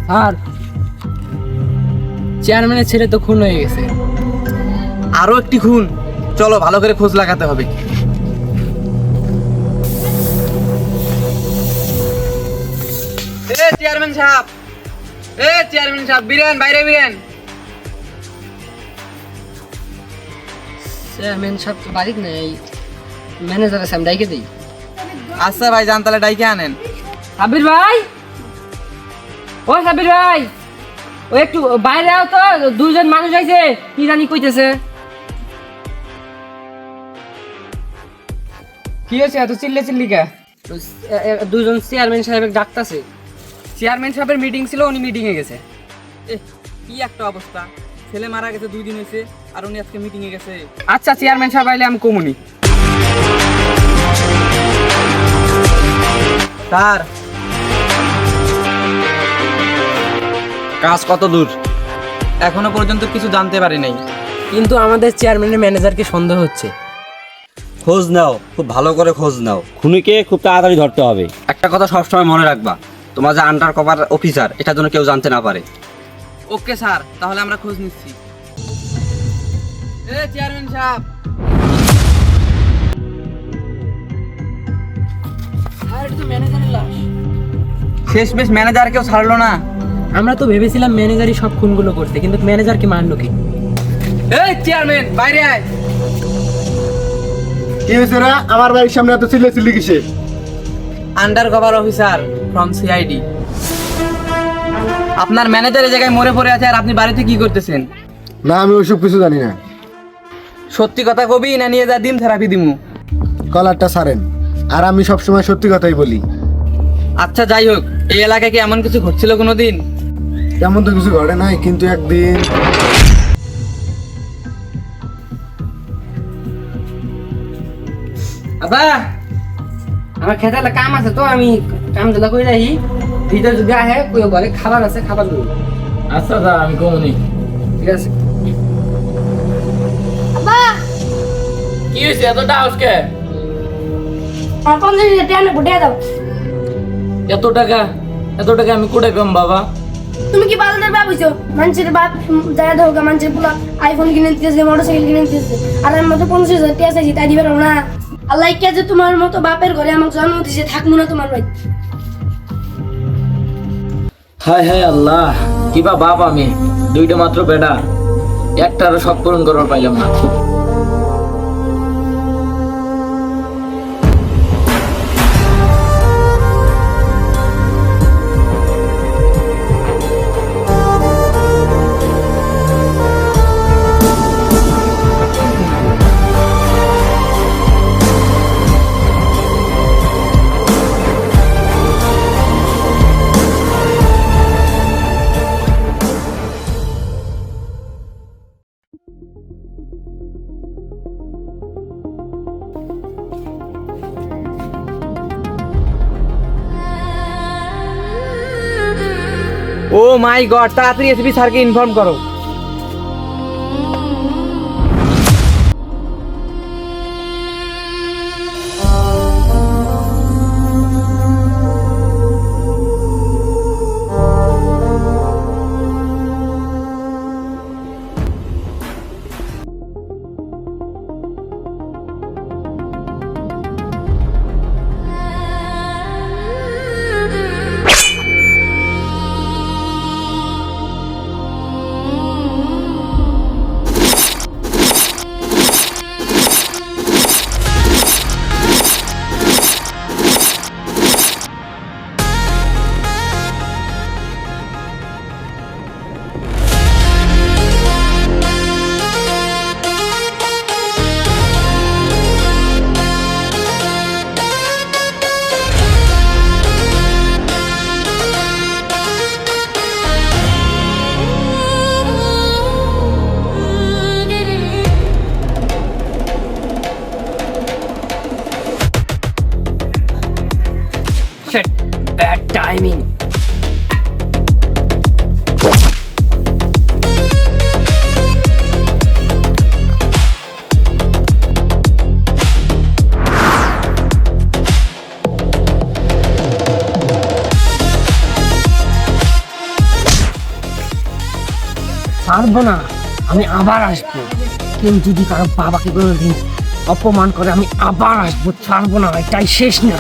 আর চেয়ারম্যানের ছেলে তো খুন হয়ে গেছে। আরো একটি খুন, চলো ভালো করে খোঁজ লাগাতে হবে। চেয়ারম্যান সাহেব বিরেন, বাইরে বিরেন। চেয়ারম্যান সাহেব তো বাড়িতে নেই, ম্যানেজার আছে, আমি ডাইকে দিই। আচ্ছা ভাই, যান তাহলে ডাইকে আনেন। সাবির ভাই, ও সাবির ভাই, ও একটু বাইরে আও তো, দুজন মানুষ আইছে, কি জানি কইতেছে। কি হয়েছে এত চিল্লে চিল্লি কে? দুজন চেয়ারম্যান সাহেব ডাকতাছে। চেয়ারম্যান সাহেবের মিটিং ছিল, উনি মিটিং এ গেছে। কি একটা অবস্থা, ছেলে মারা গেছে 2 দিন হয়েছে আর উনি আজকে মিটিং এ গেছে। আচ্ছা চেয়ারম্যান সাহেব আইলে আমি কমুনি। স্যার, কাজ কত দূর? এখনো পর্যন্ত কিছু জানতে পারি নাই। কিন্তু আমাদের চেয়ারম্যানের ম্যানেজারকে সন্দেহ হচ্ছে। খোঁজ নাও, খুব ভালো করে খোঁজ নাও। খুনিকে খুব তাড়াতাড়ি ধরতে হবে। একটা কথা সবসময় মনে রাখবা, তোমার যে আন্ডার কভার অফিসার, এটা যেন কেউ জানতে না পারে। ওকে স্যার, তাহলে আমরা খোঁজ নিচ্ছি। চেয়ারম্যান সাহেব, আর এটা তো ম্যানেজারের লাশ। শেষমেশ ম্যানেজার কেউ ছাড়লো না। আমরা তো ভেবেছিলাম ম্যানেজারই সব খুনগুলো করতে, কিন্তু ম্যানেজারকে মারলো কি? চেয়ারম্যান বাইরে আয়। কি হয়েছে রে? আমার বাড়ির সামনে এত চিল্লে চিল্লি কিসে? Under cover officer from CID. আপনার ম্যানেজার এই জায়গায় মরে পড়ে আছে আর আপনি বাড়িতে কি করতেছেন? না, আমি ওইসব কিছু জানি না। সত্যি কথা কবি না নিয়ে যা দিন থেরাপি দিমু? কলারটা ছাড়েন, আর আমি সবসময় সত্যি কথাই বলি। আচ্ছা যাই হোক, এই এলাকায় কি এমন কিছু ঘটছিল কোনোদিন? তেমন তো কিছু ঘটে নাই, কিন্তু একদিন আবা, আমার খেতে কাম আছে তো, আমি কাম দাদা কই রাখি। ভিতর যদি আহে কই বলে খাবার আছে, খাবার দেবো। আচ্ছা দা, আমি কমুনি। ঠিক আছে। আব্বা, কি হয়েছে এতটা আজকে? আমার 50,000 টাকা বুঝে দাও। এত টাকা আমি কোটে কম বাবা? তুমি কি বালদের বাপ হইছো? মানুষের বাপ যায় ধোকা, মানুষের পোলা আইফোন কিনে দিতেছে, মোটরসাইকেল কিনে দিতেছে, আর আমি মতো 50,000 টাকা চাইছি, তাই দিবে না। আল্লাহ কে যে তোমার মতো বাপের ঘরে আমাকে জন্ম দিয়েছে, থাকবো না তোমার বাড়ি। হায় হায় আল্লাহ, কিবা বাপ আমি, দুইটা মাত্র বেটা, একটারও শখ পূরণ করবার পাইলাম না। ও মাই গড, তাড়াতাড়ি এসপি স্যারকে ইনফর্ম করো। Shit, bad timing. ছাড়বো না, আমি আবার আসবো। কেউ যদি কারো বাবাকে কোনোদিন অপমান করে আমি আবার আসবো, ছাড়বো না, এটাই শেষ না।